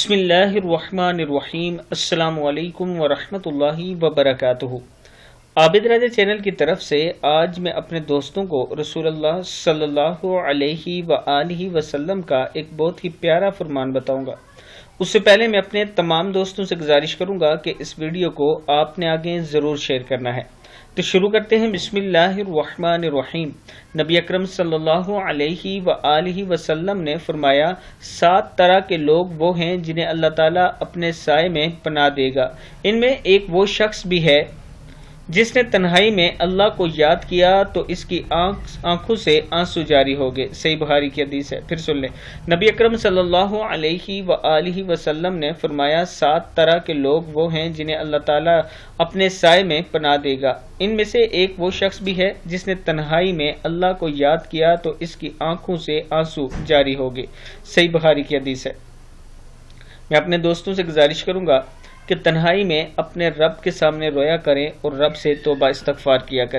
بسم اللہ الرحمن الرحیم۔ السلام علیکم ورحمۃ اللہ وبرکاتہ۔ عابد راجہ چینل کی طرف سے آج میں اپنے دوستوں کو رسول اللہ صلی اللہ علیہ وآلہ وسلم کا ایک بہت ہی پیارا فرمان بتاؤں گا۔ اس سے پہلے میں اپنے تمام دوستوں سے گزارش کروں گا کہ اس ویڈیو کو آپ نے آگے ضرور شیئر کرنا ہے۔ تو شروع کرتے ہیں۔ بسم اللہ الرحمن الرحیم۔ نبی اکرم صلی اللہ علیہ وآلہ وسلم نے فرمایا، 7 طرح کے لوگ وہ ہیں جنہیں اللہ تعالیٰ اپنے سائے میں پناہ دے گا۔ ان میں ایک وہ شخص بھی ہے جس نے تنہائی میں اللہ کو یاد کیا تو اس کی آنکھوں سے آنسو جاری ہو گئے۔ صحیح بخاری کی حدیث ہے۔ پھر سن لیں۔ نبی اکرم صلی اللہ علیہ وآلہ وسلم نے فرمایا، 7 طرح کے لوگ وہ ہیں جنہیں اللہ تعالیٰ اپنے سائے میں پناہ دے گا۔ ان میں سے ایک وہ شخص بھی ہے جس نے تنہائی میں اللہ کو یاد کیا تو اس کی آنکھوں سے آنسو جاری ہو گئے۔ صحیح بخاری کی حدیث ہے۔ میں اپنے دوستوں سے گزارش کروں گا کہ تنہائی میں اپنے رب کے سامنے رویا کریں اور رب سے توبہ استغفار کیا کریں۔